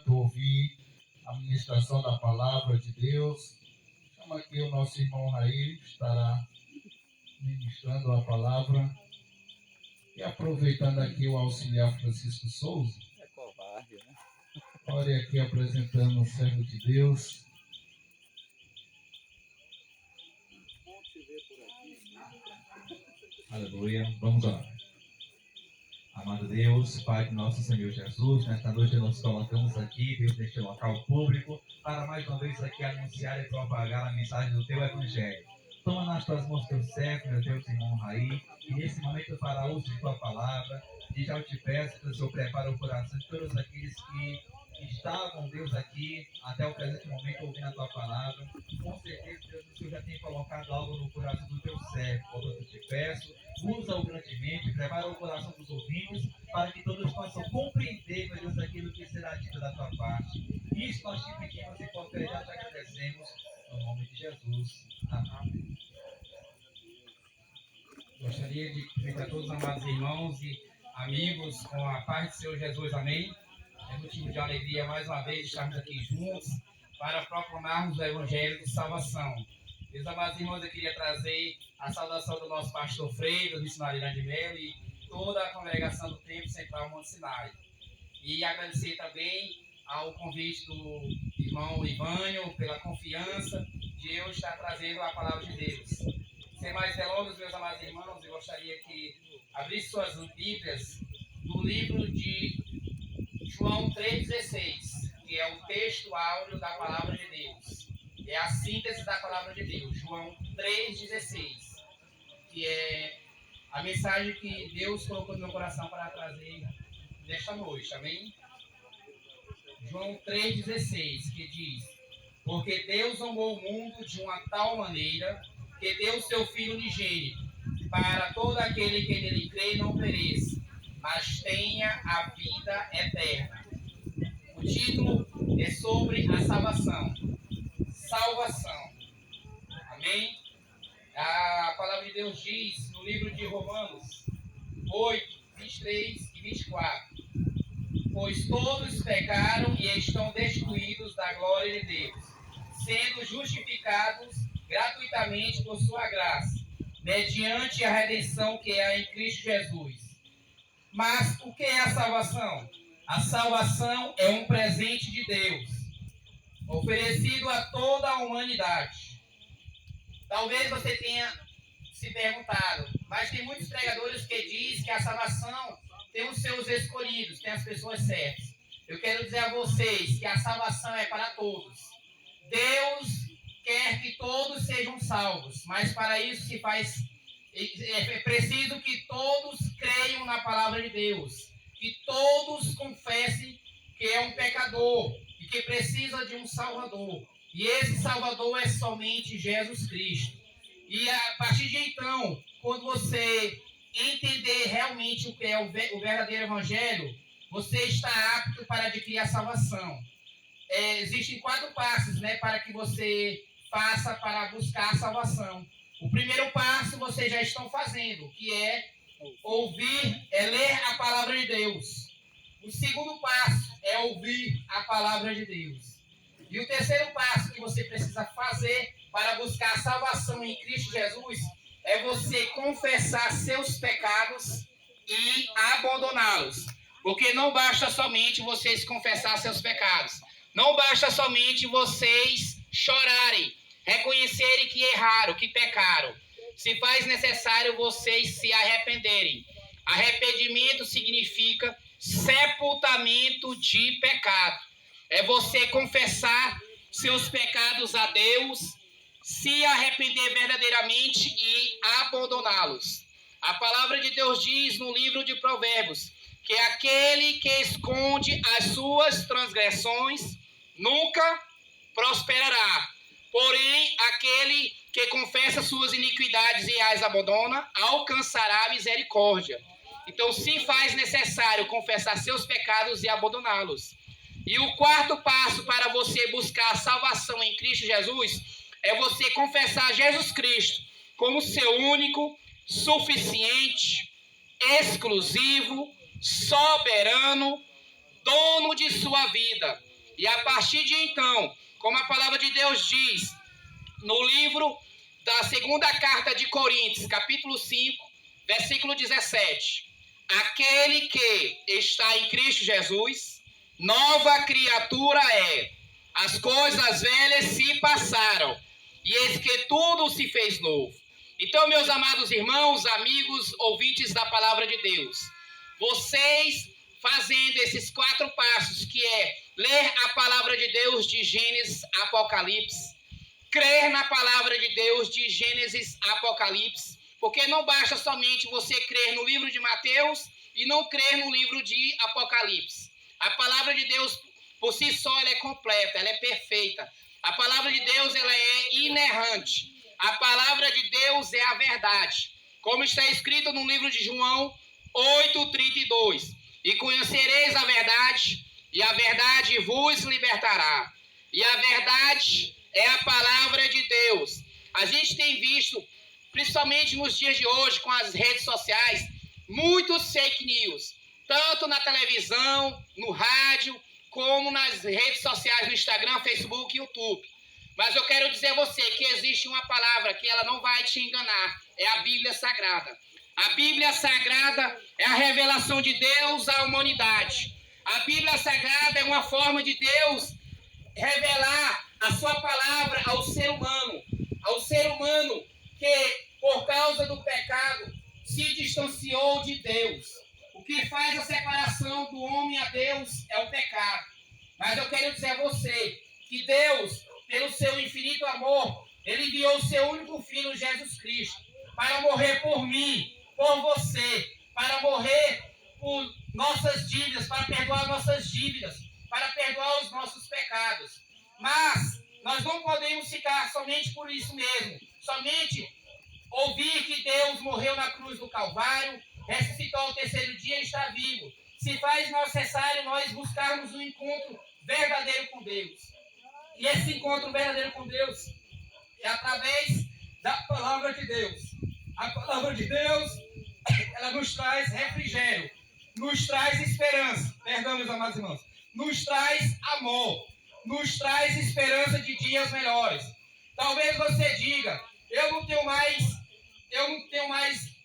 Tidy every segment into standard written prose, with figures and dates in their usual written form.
Ouvir a ministração da palavra de Deus. Chama aqui o nosso irmão Raí, que estará ministrando a palavra. E aproveitando aqui o auxiliar Francisco Souza. É covarde, né? Ore aqui apresentando o servo de Deus. Aleluia. Vamos orar. Amado Deus, Pai de nosso Senhor Jesus, nesta noite nós colocamos aqui, Deus, neste local público, para mais uma vez aqui anunciar e propagar a mensagem do Teu Evangelho. Toma nas Tuas mãos Teu servo, meu Deus, irmão Raí, e nesse momento fará uso de Tua palavra, e já eu te peço que o Senhor prepare o coração de todos aqueles que estavam, Deus, aqui, até o presente momento, ouvindo a Tua palavra. Com certeza, Deus, o Senhor já tem colocado algo no coração do Teu servo, portanto eu te peço, usa-o grandemente, prepara o coração dos ouvintes, para que todos possam compreender, meu Deus, aquilo que será dito da tua parte. Isso nós te pedimos e por fé já te agradecemos, no nome de Jesus. Amém. Gostaria de cumprimentar todos os amados irmãos e amigos com a paz do Senhor Jesus, amém? É motivo de alegria mais uma vez estarmos aqui juntos para proclamarmos o Evangelho de salvação. Meus amados irmãos, eu queria trazer a saudação do nosso pastor Freire, do missionário Irã Melo e toda a congregação do Templo Central Monte Sinai. E agradecer também ao convite do irmão Ivânio pela confiança de eu estar trazendo a palavra de Deus. Sem mais delongas, meus amados irmãos, eu gostaria que abrisse suas Bíblias no livro de João 3,16, que é o texto áureo da palavra de Deus. É a síntese da palavra de Deus, João 3,16, que é a mensagem que Deus colocou no meu coração para trazer nesta noite, amém? João 3,16, que diz: porque Deus amou o mundo de uma tal maneira que deu o seu Filho unigênito, para todo aquele que nele crê não pereça, mas tenha a vida eterna. O título é sobre a salvação. Salvação. Amém? A palavra de Deus diz no livro de Romanos 8, 23 e 24: pois todos pecaram e estão destituídos da glória de Deus, sendo justificados gratuitamente por sua graça, mediante a redenção que há em Cristo Jesus. Mas o que é a salvação? A salvação é um presente de Deus, oferecido a toda a humanidade. Talvez você tenha se perguntado, mas tem muitos pregadores que dizem que a salvação tem os seus escolhidos, tem as pessoas certas. Eu quero dizer a vocês que a salvação é para todos. Deus quer que todos sejam salvos, mas para isso é preciso que todos creiam na palavra de Deus, que todos confessem que é um pecador e que precisa de um Salvador. E esse Salvador é somente Jesus Cristo. E a partir de então, quando você entender realmente o que é o verdadeiro Evangelho, você está apto para adquirir a salvação. Existem 4 passos, para que você faça para buscar a salvação. O primeiro passo vocês já estão fazendo, que é ouvir, ler a palavra de Deus. O segundo passo é ouvir a palavra de Deus. E o terceiro passo que você precisa fazer para buscar a salvação em Cristo Jesus é você confessar seus pecados e abandoná-los. Porque não basta somente vocês confessar seus pecados. Não basta somente vocês chorarem, reconhecerem que erraram, que pecaram. Se faz necessário vocês se arrependerem. Arrependimento significa sepultamento de pecado. É você confessar seus pecados a Deus, se arrepender verdadeiramente e abandoná-los. A palavra de Deus diz no livro de Provérbios que aquele que esconde as suas transgressões nunca prosperará. Porém, aquele que confessa suas iniquidades e as abandona, alcançará a misericórdia. Então, se faz necessário confessar seus pecados e abandoná-los. E o quarto passo para você buscar a salvação em Cristo Jesus é você confessar Jesus Cristo como seu único, suficiente, exclusivo, soberano, dono de sua vida. E a partir de então, como a palavra de Deus diz, no livro da segunda carta de Coríntios, capítulo 5, versículo 17. Aquele que está em Cristo Jesus, nova criatura é. As coisas velhas se passaram, e eis que tudo se fez novo. Então, meus amados irmãos, amigos, ouvintes da palavra de Deus, vocês fazendo esses 4 passos, que é ler a palavra de Deus de Gênesis, Apocalipse, crer na palavra de Deus de Gênesis, Apocalipse, porque não basta somente você crer no livro de Mateus e não crer no livro de Apocalipse. A palavra de Deus, por si só, ela é completa, ela é perfeita. A palavra de Deus, ela é inerrante. A palavra de Deus é a verdade. Como está escrito no livro de João 8:32. E conhecereis a verdade, e a verdade vos libertará. E a verdade é a palavra de Deus. A gente tem visto, principalmente nos dias de hoje, com as redes sociais, muitos fake news. Tanto na televisão, no rádio, como nas redes sociais, no Instagram, Facebook e YouTube. Mas eu quero dizer a você que existe uma palavra que ela não vai te enganar. É a Bíblia Sagrada. A Bíblia Sagrada é a revelação de Deus à humanidade. A Bíblia Sagrada é uma forma de Deus revelar a sua palavra ao ser humano. Ao ser humano que, por causa do pecado, se distanciou de Deus. O que faz a separação do homem a Deus é o pecado. Mas eu quero dizer a você que Deus, pelo seu infinito amor, Ele enviou o seu único Filho, Jesus Cristo, para morrer por mim, por você, para morrer por nossas dívidas, para perdoar nossas dívidas, para perdoar os nossos pecados. Mas nós não podemos ficar somente por isso mesmo, somente ouvir que Deus morreu na cruz do Calvário, ressuscitou ao terceiro dia e está vivo. Se faz necessário nós buscarmos um encontro verdadeiro com Deus. E esse encontro verdadeiro com Deus é através da palavra de Deus. A palavra de Deus, ela nos traz refrigério, nos traz esperança, perdão, meus amados irmãos, nos traz amor, nos traz esperança de dias melhores. Talvez você diga, eu não tenho mais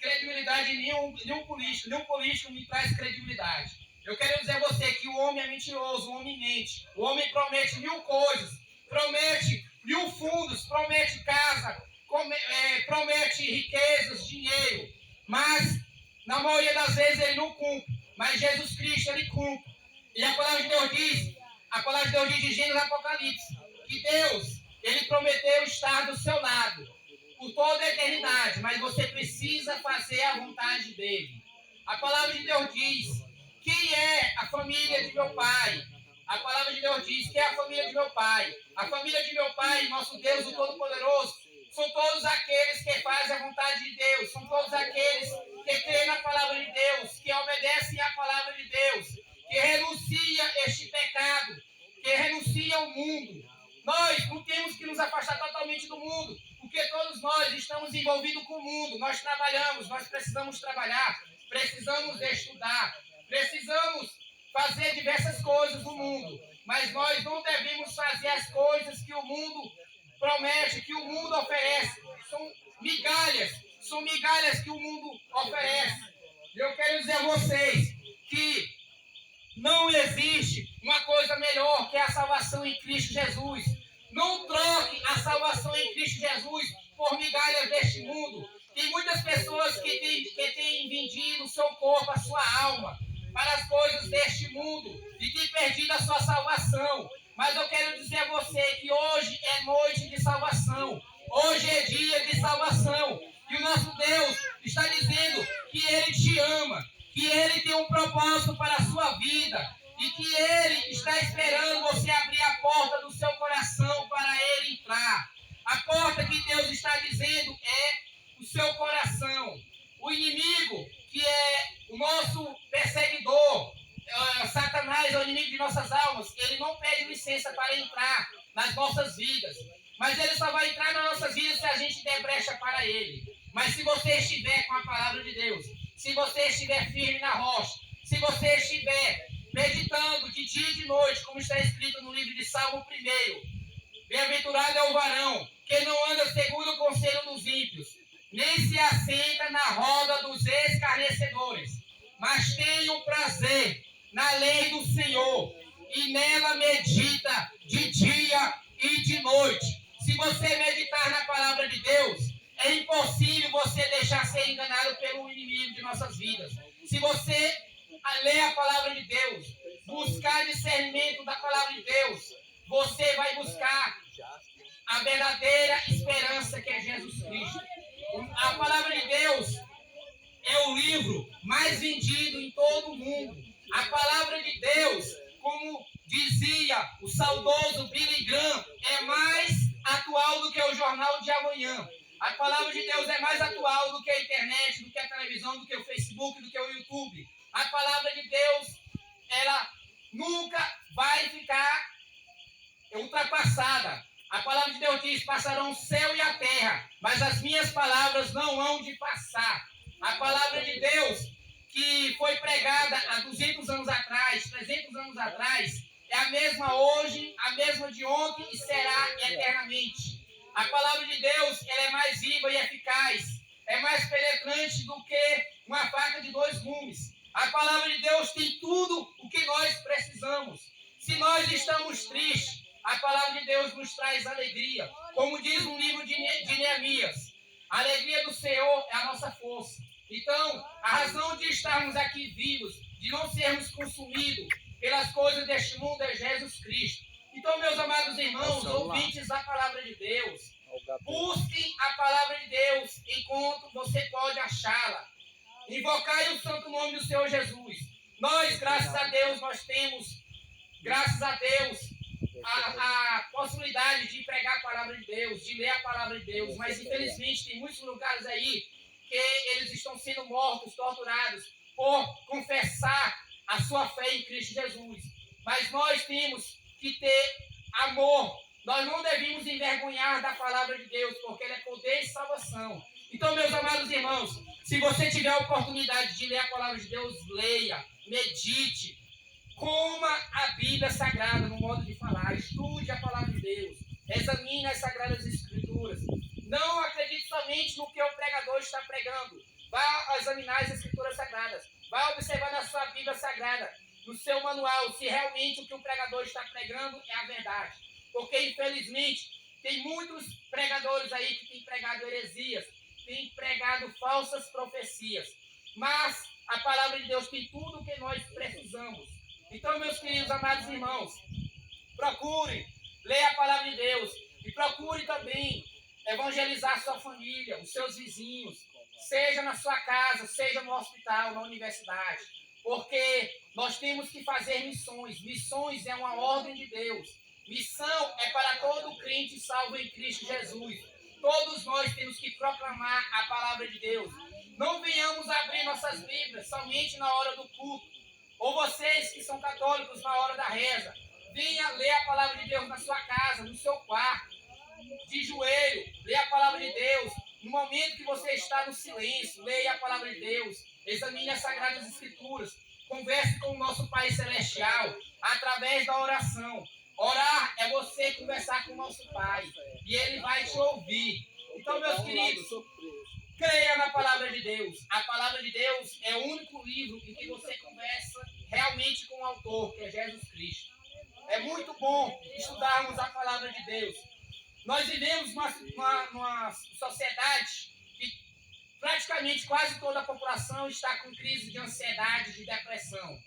credibilidade em nenhum político me traz credibilidade. Eu quero dizer a você que o homem é mentiroso, o homem mente, o homem promete 1000 coisas, promete 1000 fundos, promete casa, promete riquezas, dinheiro, mas na maioria das vezes ele não cumpre, mas Jesus Cristo ele cumpre. E a palavra de Deus diz de Gênesis Apocalipse, que Deus, ele prometeu estar do seu lado por toda a eternidade, mas você precisa fazer a vontade dele. A palavra de Deus diz, quem é a família de meu pai? A palavra de Deus diz, quem é a família de meu pai? A família de meu pai, nosso Deus, o Todo-Poderoso, são todos aqueles que fazem a vontade de Deus, são todos aqueles que creem na palavra de Deus, que obedecem à palavra de Deus, que renunciam este pecado, que renunciam ao mundo. Nós não temos que nos afastar totalmente do mundo, porque todos nós estamos envolvidos com o mundo, nós trabalhamos, nós precisamos trabalhar, precisamos estudar, precisamos fazer diversas coisas no mundo, mas nós não devemos fazer as coisas que o mundo promete, que o mundo oferece. São migalhas que o mundo oferece. Eu quero dizer a vocês que não existe uma coisa melhor que a salvação em Cristo Jesus. Não troque a salvação em Cristo Jesus por migalhas deste mundo. Tem muitas pessoas que têm vendido o seu corpo, a sua alma, para as coisas deste mundo e têm perdido a sua salvação. Mas eu quero dizer a você que hoje é noite de salvação. Hoje é dia de salvação. E o nosso Deus está dizendo que Ele te ama, que Ele tem um propósito para a sua vida e que Ele está esperando você abrir a porta do seu coração para Ele entrar. A porta que Deus está dizendo é o seu coração. O inimigo, que é o nosso perseguidor, Satanás é o inimigo de nossas almas, ele não pede licença para entrar nas nossas vidas, mas ele só vai entrar nas nossas vidas se a gente der brecha para ele. Mas se você estiver com a palavra de Deus, se você estiver firme na rocha, se você estiver meditando de dia e de noite, como está escrito no livro de Salmo 1. Bem-aventurado é o varão que não anda segundo o conselho dos ímpios, nem se assenta na roda dos escarnecedores, mas tem o prazer na lei do Senhor, e nela medita de dia e de noite. Se você meditar na palavra de Deus, é impossível você deixar ser enganado pelo inimigo de nossas vidas. Se você ler a palavra de Deus, buscar discernimento da palavra de Deus, você vai buscar a verdadeira esperança que é Jesus Cristo. A palavra de Deus é o livro mais vendido em todo o mundo. A palavra de Deus, como dizia o saudoso Billy Graham, é mais atual do que o jornal de amanhã. A palavra de Deus é mais atual do que a internet, do que a televisão, do que o Facebook, do que o YouTube. A palavra de Deus, ela nunca vai ficar ultrapassada. A palavra de Deus diz: passarão o céu e a terra, mas as minhas palavras não hão de passar. A palavra de Deus, que foi pregada há 200 anos atrás, 300 anos atrás, é a mesma hoje, a mesma de ontem e será eternamente. A palavra de Deus, ela é mais viva e eficaz, é mais penetrante do que uma faca de 2 gumes. A palavra de Deus tem tudo o que nós precisamos. Se nós estamos tristes, a palavra de Deus nos traz alegria. Como diz no livro de Neemias, a alegria do Senhor é a nossa força. Então, a razão de estarmos aqui vivos, de não sermos consumidos pelas coisas deste mundo, é Jesus Cristo. Então, meus amados irmãos, ouvintes da palavra de Deus, busquem a palavra de Deus enquanto você pode achá-la. Invocai o santo nome do Senhor Jesus. Nós, graças a Deus, nós temos, graças a Deus, a possibilidade de pregar a palavra de Deus, de ler a palavra de Deus, mas infelizmente tem muitos lugares aí que eles estão sendo mortos, torturados, por confessar a sua fé em Cristo Jesus. Mas nós temos que ter amor. Nós não devemos envergonhar da palavra de Deus, porque ela é poder e salvação. Então, meus amados irmãos, se você tiver a oportunidade de ler a palavra de Deus, leia, medite, coma a Bíblia Sagrada no modo de falar, estude a palavra de Deus, examine as Sagradas Escrituras. Não acredite somente no que o pregador está pregando. Vá examinar as Escrituras Sagradas. Vá observar na sua Bíblia Sagrada, no seu manual, se realmente o que o pregador está pregando é a verdade. Porque, infelizmente, tem muitos pregadores aí que têm pregado heresias, têm pregado falsas profecias. Mas a palavra de Deus tem tudo o que nós precisamos. Então, meus queridos amados irmãos, procure ler a palavra de Deus e procure também evangelizar a sua família, os seus vizinhos, seja na sua casa, seja no hospital, na universidade, porque nós temos que fazer missões. Missões é uma ordem de Deus. Missão é para todo crente salvo em Cristo Jesus. Todos nós temos que proclamar a palavra de Deus. Não venhamos abrir nossas Bíblias somente na hora do culto. Ou vocês que são católicos na hora da reza, venha ler a palavra de Deus na sua casa, no seu quarto, de joelho, leia a palavra de Deus. No momento que você está no silêncio, leia a palavra de Deus, examine as Sagradas Escrituras, converse com o nosso Pai Celestial através da oração. Orar é você conversar com o nosso Pai e Ele vai te ouvir. Então, meus queridos, creia na palavra de Deus. A palavra de Deus é o único livro em que você conversa realmente com o autor, que é Jesus Cristo. É muito bom estudarmos a palavra de Deus. Nós vivemos numa sociedade que praticamente quase toda a população está com crise de ansiedade, de depressão.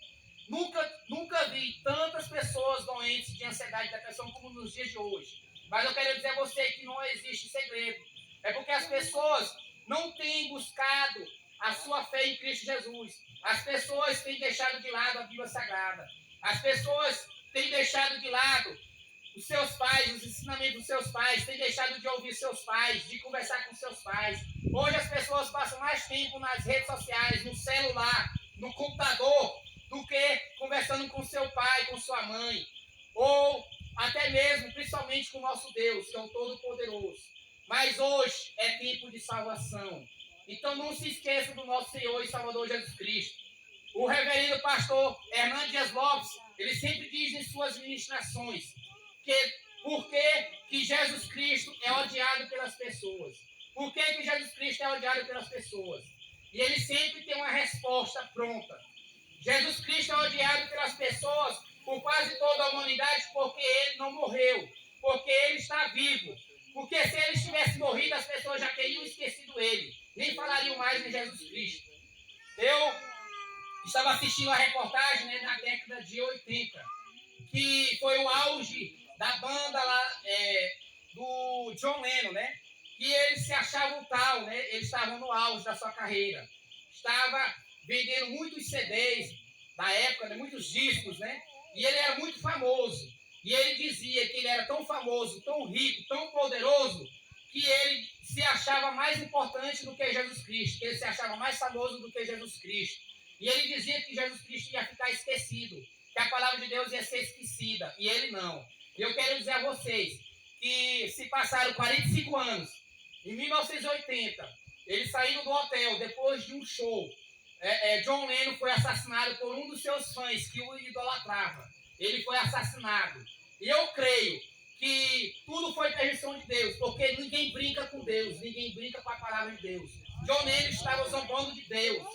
Nunca vi tantas pessoas doentes de ansiedade e depressão como nos dias de hoje. Mas eu quero dizer a você que não existe segredo. É porque as pessoas não têm buscado a sua fé em Cristo Jesus. As pessoas têm deixado de lado a Bíblia Sagrada. As pessoas têm deixado de lado os seus pais, os ensinamentos dos seus pais, têm deixado de ouvir seus pais, de conversar com seus pais. Hoje as pessoas passam mais tempo nas redes sociais, no celular, no computador, do que conversando com seu pai, com sua mãe, ou até mesmo, principalmente com o nosso Deus, que é o Todo-Poderoso. Mas hoje é tempo de salvação. Então não se esqueça do nosso Senhor e Salvador Jesus Cristo. O reverendo pastor Hernando Dias Lopes, ele sempre diz em suas ministrações por que Jesus Cristo é odiado pelas pessoas. Por que Jesus Cristo é odiado pelas pessoas? E ele sempre tem uma resposta pronta. Jesus Cristo é odiado pelas pessoas, por quase toda a humanidade, porque ele não morreu, porque ele está vivo. Porque se ele tivesse morrido, as pessoas já teriam esquecido ele, nem falariam mais em Jesus Cristo. Eu estava assistindo a reportagem, né, na década de 80, que foi o auge da banda lá, do John Lennon, né? Que eles se achavam tal, né? Eles estavam no auge da sua carreira. Estava vendendo muitos CDs da época, né? Muitos discos, né? E ele era muito famoso. E ele dizia que ele era tão famoso, tão rico, tão poderoso, que ele se achava mais importante do que Jesus Cristo, que ele se achava mais famoso do que Jesus Cristo. E ele dizia que Jesus Cristo ia ficar esquecido, que a palavra de Deus ia ser esquecida, e ele não. Eu quero dizer a vocês que se passaram 45 anos, em 1980, eles saíram do hotel depois de um show. John Lennon foi assassinado por um dos seus fãs que o idolatrava. Ele foi assassinado. E eu creio que tudo foi permissão de Deus, porque ninguém brinca com Deus, ninguém brinca com a palavra de Deus. John Lennon estava zombando de Deus.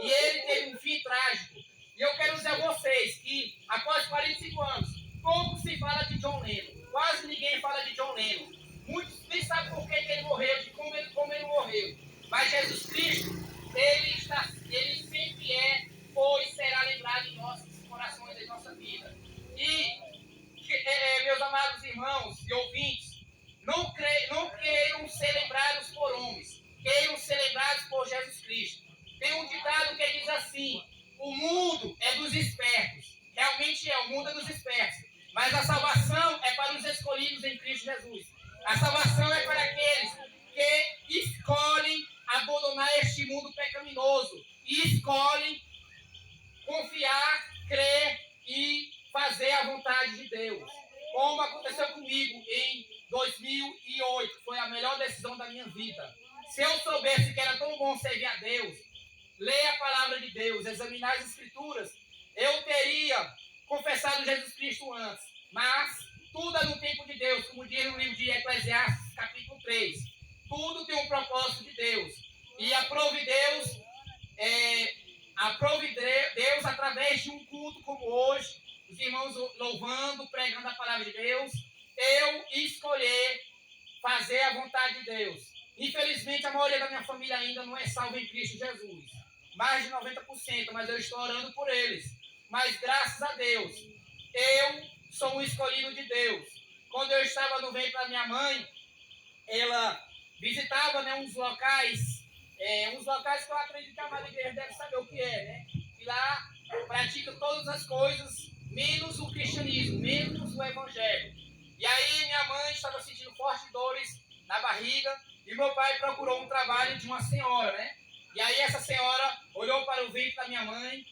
E ele teve um fim trágico. E eu quero dizer a vocês que, após 45 anos, pouco se fala de John Lennon. Quase ninguém fala de John Lennon. Muitos nem sabem por que ele morreu, de como ele morreu. Mas Jesus Cristo, ele sempre foi e será lembrado em nossos corações, em nossa vida. E, meus amados irmãos e ouvintes, não queiram ser lembrados por homens, queiram ser lembrados por Jesus Cristo. Tem um ditado que diz assim: o mundo é dos espertos. Realmente o mundo é dos espertos. Mas a salvação é para os escolhidos em Cristo Jesus. A salvação é para aqueles que escolhem abandonar este mundo pecaminoso e escolhem confiar, crer e fazer a vontade de Deus. Como aconteceu comigo em 2008, foi a melhor decisão da minha vida. Se eu soubesse que era tão bom servir a Deus, ler a palavra de Deus, examinar as Escrituras, eu teria confessado Jesus Cristo antes. Mas tudo é no tempo de Deus, como diz no livro de Eclesiastes, capítulo 3. Tudo tem um propósito de Deus. E aprove Deus, Deus através de um culto como hoje, os irmãos louvando, pregando a palavra de Deus, eu escolher fazer a vontade de Deus. Infelizmente, a maioria da minha família ainda não é salva em Cristo Jesus. Mais de 90%, mas eu estou orando por eles. Mas graças a Deus, eu sou um escolhido de Deus. Quando eu estava no ventre da minha mãe, ela visitava, né, uns locais que eu acredito que a Maria Igreja deve saber o que é, né? E lá pratica todas as coisas, menos o cristianismo, menos o evangelho. E aí minha mãe estava sentindo fortes dores na barriga e meu pai procurou um trabalho de uma senhora, né? E aí essa senhora olhou para o ventre da minha mãe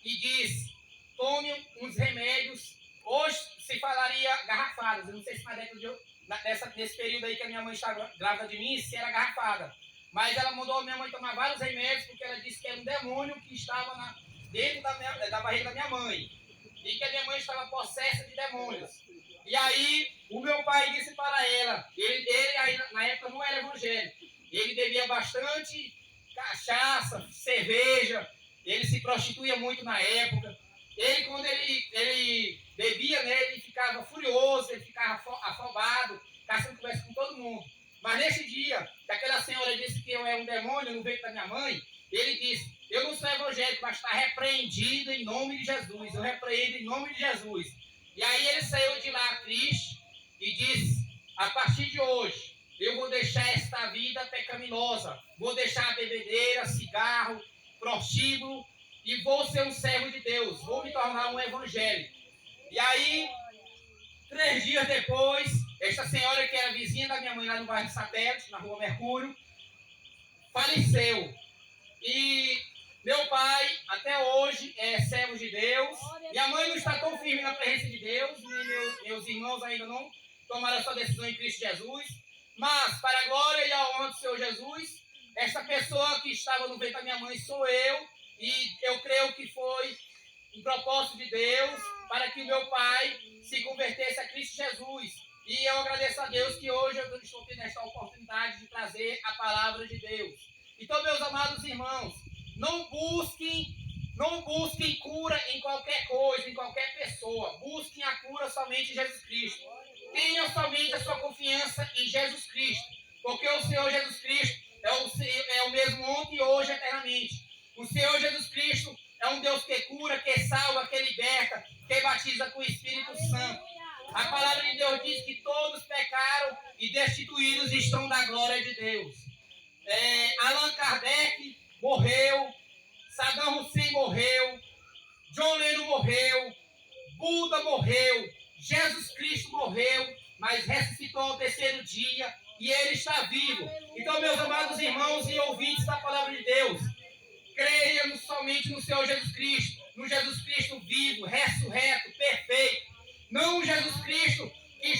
e disse: tome uns remédios. Hoje se falaria garrafadas. Eu não sei se na década nesse período aí que a minha mãe estava grávida de mim, se era garrafada. Mas ela mandou a minha mãe tomar vários remédios porque ela disse que era um demônio que estava dentro da barriga da minha mãe. E que a minha mãe estava possessa de demônios. E aí o meu pai disse para ela, ele aí na época não era evangélico, ele bebia bastante cachaça, cerveja, ele se prostituía muito na época. Ele, quando ele bebia, né, ele ficava furioso, ele ficava afobado, caçando conversa com todo mundo. Mas nesse dia, que aquela senhora disse que eu era um demônio no ventre da minha mãe, ele disse: eu não sou evangélico, mas está repreendido em nome de Jesus. Eu repreendo em nome de Jesus. E aí ele saiu de lá triste e disse: a partir de hoje, eu vou deixar esta vida pecaminosa, vou deixar a bebedeira, cigarro, prostíbulo e vou ser um servo de Deus, vou me tornar um evangélico. E aí, 3 dias depois, esta senhora que era vizinha da minha mãe lá no bairro Satélite, na rua Mercúrio, faleceu. E meu pai, até hoje, é servo de Deus. Minha mãe não está tão firme na presença de Deus, nem meus irmãos ainda não tomaram a sua decisão em Cristo Jesus. Mas, para a glória e a honra do Senhor Jesus, esta pessoa que estava no ventre da minha mãe sou eu, E eu creio que foi um propósito de Deus para que o meu pai se convertesse a Cristo Jesus. E eu agradeço a Deus que hoje eu estou tendo esta oportunidade de trazer a palavra de Deus. Então, meus amados irmãos, não busquem cura em qualquer coisa, em qualquer pessoa. Busquem a cura somente em Jesus Cristo. Tenham somente a sua confiança em Jesus Cristo. Porque o Senhor Jesus Cristo é o mesmo ontem, hoje e eternamente. O Senhor Jesus Cristo é um Deus que cura, que salva, que liberta, que batiza com o Espírito Santo. A palavra de Deus diz que todos pecaram e destituídos estão da glória de Deus. Allan Kardec morreu, Saddam Hussein morreu, John Lennon morreu, Buda morreu, Jesus Cristo morreu, mas ressuscitou ao terceiro dia e ele está vivo. Então, meus amados irmãos e ouvintes da palavra de Deus, creia somente no Senhor Jesus Cristo, no Jesus Cristo vivo, ressurreto, perfeito. Não o Jesus Cristo que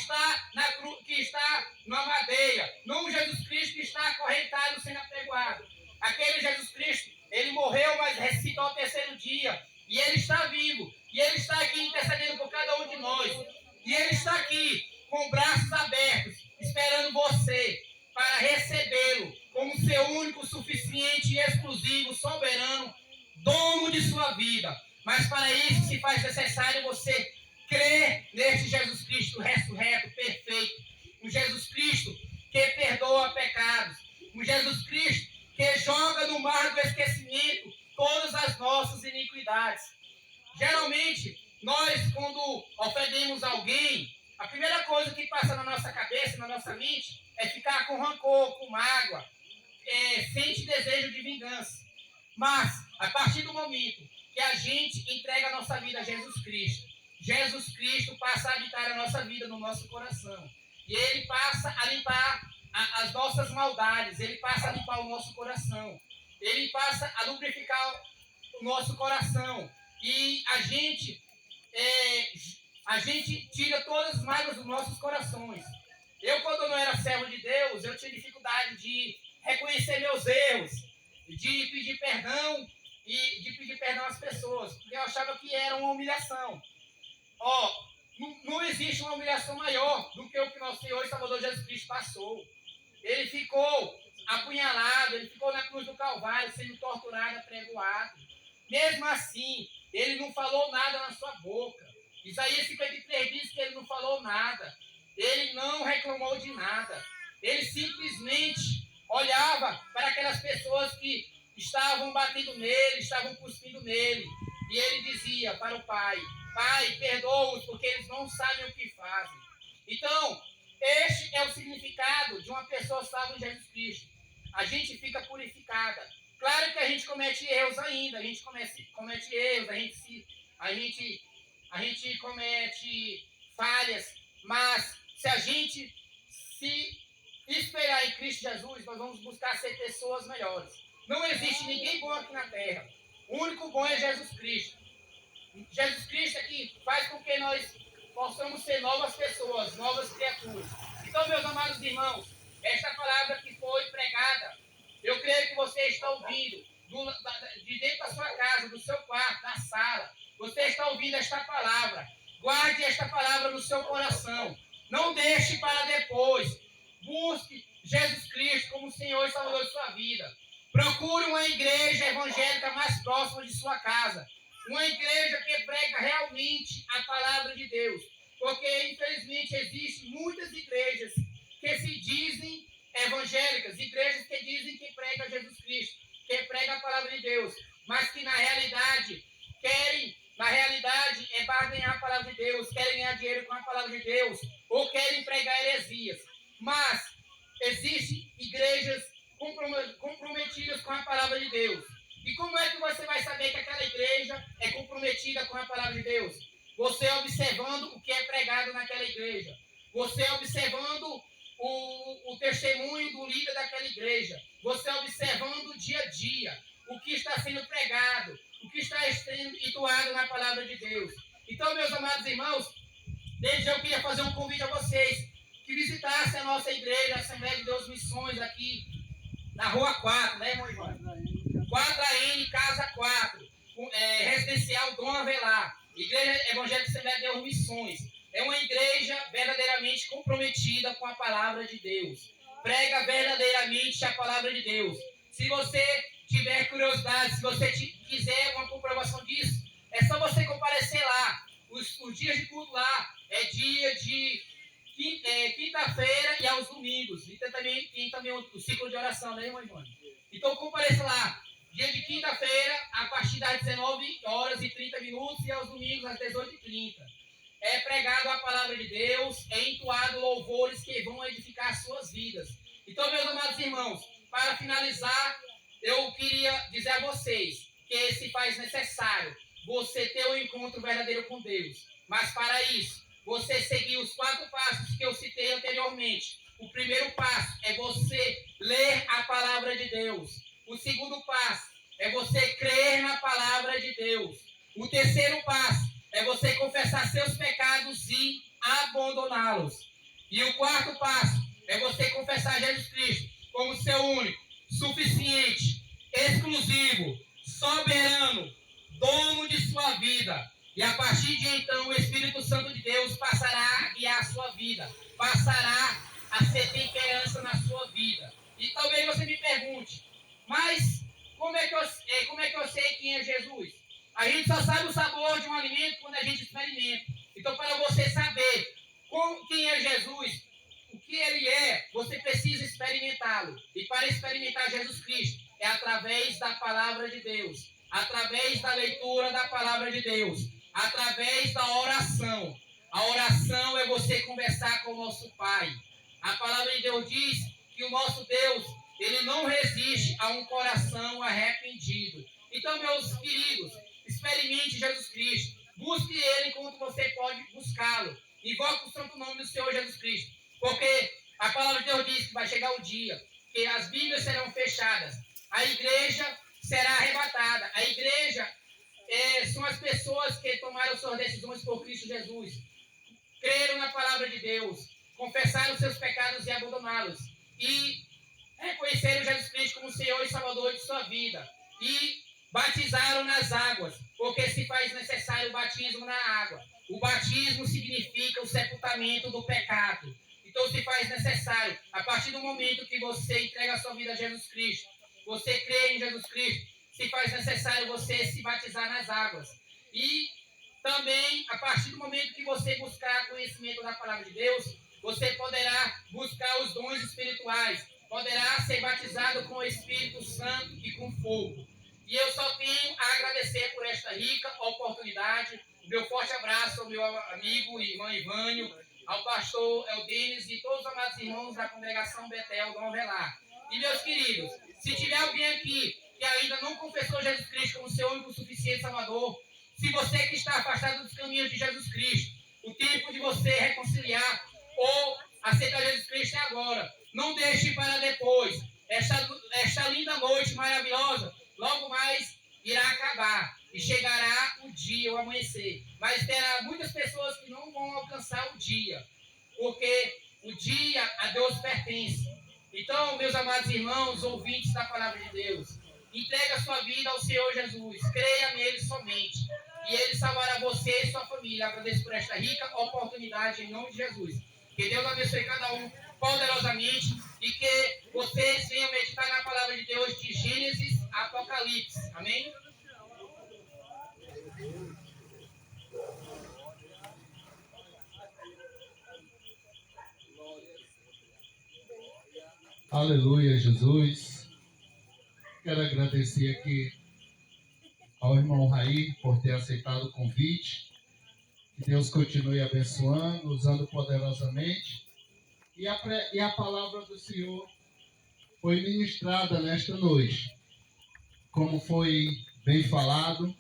está na madeira, não o Jesus Cristo que está acorrentado sendo apregoado. Aquele Jesus Cristo, ele morreu, mas ressuscitou ao terceiro dia. E ele está vivo. E ele está aqui intercedendo por cada um de nós. E ele está aqui com braços abertos, esperando você para recebê-lo como seu único, suficiente e exclusivo, soberano, dono de sua vida. Mas para isso se faz necessário você crer neste Jesus Cristo ressurreto, perfeito. Um Jesus Cristo que perdoa pecados. Um Jesus Cristo que joga no mar do esquecimento todas as nossas iniquidades. Geralmente, nós, quando ofendemos alguém, a primeira coisa que passa na nossa cabeça, na nossa mente, é ficar com rancor, com mágoa, sente desejo de vingança. Mas, a partir do momento que a gente entrega a nossa vida a Jesus Cristo passa a habitar a nossa vida no nosso coração. E ele passa a limpar as nossas maldades, ele passa a limpar o nosso coração, ele passa a lubrificar o nosso coração. E a gente tira todas as mágoas dos nossos corações. Eu, quando não era servo de Deus, eu tinha dificuldade de reconhecer meus erros, de pedir perdão e de pedir perdão às pessoas, porque eu achava que era uma humilhação. Não existe uma humilhação maior do que o que nosso Senhor e Salvador Jesus Cristo passou. Ele ficou apunhalado, ele ficou na cruz do Calvário, sendo torturado, apregoado. Mesmo assim, ele não falou nada na sua boca. Isaías 53 diz que ele não falou nada. Ele não reclamou de nada. Ele simplesmente olhava para aquelas pessoas que estavam batendo nele, estavam cuspindo nele. E ele dizia para o Pai: Pai, perdoa-os, porque eles não sabem o que fazem. Então, este é o significado de uma pessoa salva em Jesus Cristo. A gente fica purificada. Claro que a gente comete erros ainda, a gente comete erros, a gente comete falhas, mas se a gente se esperar em Cristo Jesus, nós vamos buscar ser pessoas melhores. Não existe ninguém bom aqui na terra. O único bom é Jesus Cristo. Jesus Cristo é que faz com que nós possamos ser novas pessoas, novas criaturas. Então, meus amados irmãos, esta palavra que foi pregada, eu creio que você está ouvindo de dentro da sua casa, do seu quarto, da sala. Você está ouvindo esta palavra. Guarde esta palavra no seu coração. Não deixe para depois. Busque Jesus Cristo como Senhor e Salvador de sua vida. Procure uma igreja evangélica mais próxima de sua casa. Uma igreja que prega realmente a palavra de Deus. Porque, infelizmente, existem muitas igrejas que se dizem evangélicas, igrejas que dizem que pregam Jesus Cristo, que pregam a palavra de Deus, mas que na realidade é barganhar a palavra de Deus, querem ganhar dinheiro com a palavra de Deus, ou querem pregar heresias. Mas existem igrejas comprometidas com a palavra de Deus. E como é que você vai saber que aquela igreja é comprometida com a palavra de Deus? Você observando o que é pregado naquela igreja. Você observando o testemunho do líder daquela igreja. Você observando dia a dia o que está sendo pregado, o que está sendo entoado na palavra de Deus. Então, meus amados irmãos, desde eu queria fazer um convite a vocês que visitassem a nossa igreja, a Assembleia de Deus Missões, aqui na Rua 4, né, irmão Ivan? 4AN Casa 4, Residencial Dom Avelar, Igreja Evangélica Assembleia de Deus Missões. É uma igreja verdadeiramente comprometida com a palavra de Deus. Prega verdadeiramente a palavra de Deus. Se você tiver curiosidade, se você quiser uma comprovação disso, é só você comparecer lá. Os dias de culto lá é dia de quinta-feira e aos domingos. E tem também o ciclo de oração, né, irmão Ivone? Então compareça lá. Dia de quinta-feira, a partir das 19h30 e aos domingos às 18h30. É pregado a palavra de Deus, é entoado louvores que vão edificar as suas vidas. Então, meus amados irmãos, para finalizar, eu queria dizer a vocês que se faz necessário você ter um encontro verdadeiro com Deus. Mas para isso, você seguir os 4 passos que eu citei anteriormente. O primeiro passo é você ler a palavra de Deus. O segundo passo é você crer na palavra de Deus. O terceiro passo é você confessar seus pecados e abandoná-los. E o quarto passo é você confessar Jesus Cristo como seu único, suficiente, exclusivo, soberano, dono de sua vida. E a partir de então, o Espírito Santo de Deus passará a guiar a sua vida, passará a ser temperança na sua vida. E talvez você me pergunte, mas como é que eu sei quem é Jesus? A gente só sabe o sabor de um alimento quando a gente experimenta. Então, para você saber quem é Jesus, o que ele é, você precisa experimentá-lo. E para experimentar Jesus Cristo, é através da palavra de Deus, através da leitura da palavra de Deus, através da oração. A oração é você conversar com o nosso Pai. A palavra de Deus diz que o nosso Deus, ele não resiste a um coração arrependido. Então, meus queridos, experimente Jesus Cristo. Busque Ele enquanto você pode buscá-lo. Invoque o santo nome do Senhor Jesus Cristo. Porque a palavra de Deus diz que vai chegar o dia que as Bíblias serão fechadas. A igreja será arrebatada. A igreja são as pessoas que tomaram suas decisões por Cristo Jesus. Creram na palavra de Deus. Confessaram seus pecados e abandoná-los. E reconheceram Jesus Cristo como Senhor e Salvador de sua vida. E batizaram nas águas, porque se faz necessário o batismo na água. O batismo significa o sepultamento do pecado. Então se faz necessário, a partir do momento que você entrega a sua vida a Jesus Cristo, você crê em Jesus Cristo, se faz necessário você se batizar nas águas. E também, a partir do momento que você buscar conhecimento da palavra de Deus, você poderá buscar os dons espirituais, poderá ser batizado com o Espírito Santo e com fogo. E eu só tenho a agradecer por esta rica oportunidade. Meu forte abraço ao meu amigo e irmão Ivânio, ao pastor Eldênis e todos os amados irmãos da congregação Betel Dom Avelar. E meus queridos, se tiver alguém aqui que ainda não confessou Jesus Cristo como seu único suficiente Salvador, se você que está afastado dos caminhos de Jesus Cristo, o tempo de você reconciliar ou aceitar Jesus Cristo é agora. Não deixe para depois. Esta linda noite maravilhosa logo mais irá acabar e chegará o dia, o amanhecer. Mas terá muitas pessoas que não vão alcançar o dia, porque o dia a Deus pertence. Então, meus amados irmãos, ouvintes da palavra de Deus, entregue a sua vida ao Senhor Jesus, creia nele somente, e ele salvará você e sua família. Agradeço por esta rica oportunidade em nome de Jesus. Que Deus abençoe cada um poderosamente e que vocês venham meditar na palavra de Deus de Gênesis a Apocalipse. Amém? Aleluia, Jesus. Quero agradecer aqui ao irmão Raí por ter aceitado o convite. Que Deus continue abençoando, usando poderosamente. E a palavra do Senhor foi ministrada nesta noite. Como foi bem falado,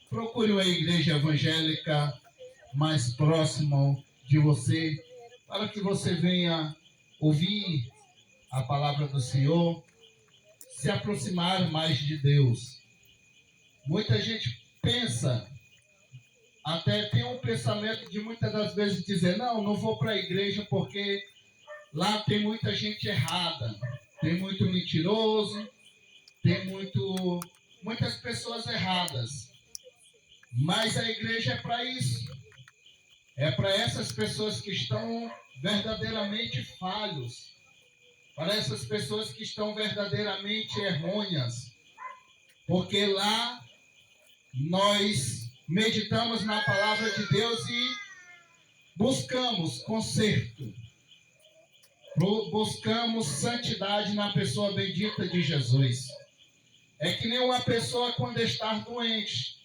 procure uma igreja evangélica mais próxima de você, para que você venha ouvir a palavra do Senhor, se aproximar mais de Deus. Muita gente pensa, até tem um pensamento de muitas das vezes dizer, não vou para a igreja porque lá tem muita gente errada, tem muito mentiroso, tem muitas pessoas erradas. Mas a igreja é para isso. É para essas pessoas que estão verdadeiramente falhos. Para essas pessoas que estão verdadeiramente errôneas. Porque lá nós meditamos na palavra de Deus e buscamos conserto. Buscamos santidade na pessoa bendita de Jesus. É que nem uma pessoa quando está doente.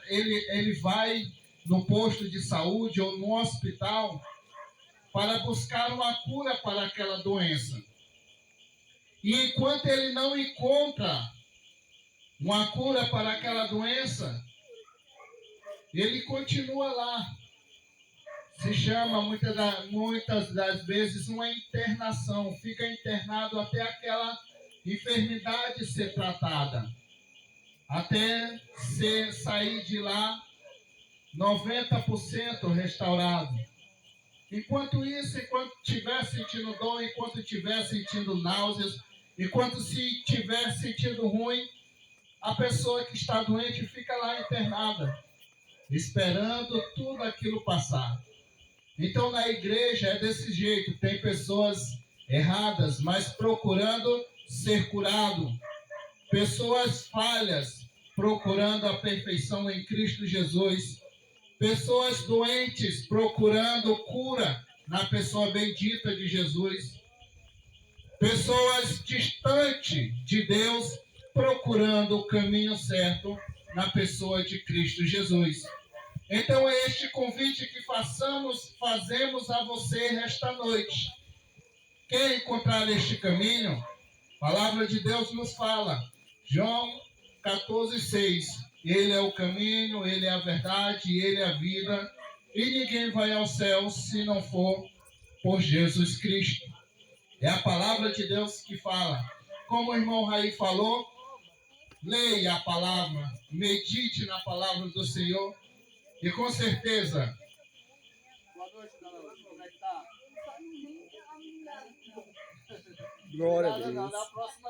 Ele vai no posto de saúde ou no hospital para buscar uma cura para aquela doença. E enquanto ele não encontra uma cura para aquela doença, ele continua lá. Se chama muitas das vezes uma internação. Fica internado até aquela enfermidade ser tratada. Até sair de lá 90% restaurado. Enquanto isso, enquanto estiver sentindo dor, enquanto estiver sentindo náuseas, enquanto se estiver sentindo ruim, a pessoa que está doente fica lá internada, esperando tudo aquilo passar. Então, na igreja é desse jeito. Tem pessoas erradas, mas procurando ser curado. Pessoas falhas, procurando a perfeição em Cristo Jesus. Pessoas doentes, procurando cura na pessoa bendita de Jesus. Pessoas distantes de Deus, procurando o caminho certo na pessoa de Cristo Jesus. Então é este convite que fazemos a você nesta noite. Quer encontrar este caminho? A palavra de Deus nos fala. João 14:6. Ele é o caminho, ele é a verdade, ele é a vida. E ninguém vai ao céu se não for por Jesus Cristo. É a palavra de Deus que fala. Como o irmão Raí falou, leia a palavra, medite na palavra do Senhor. E com certeza. Boa noite, galera. Como é que tá? Glória a Nada, Deus. na próxima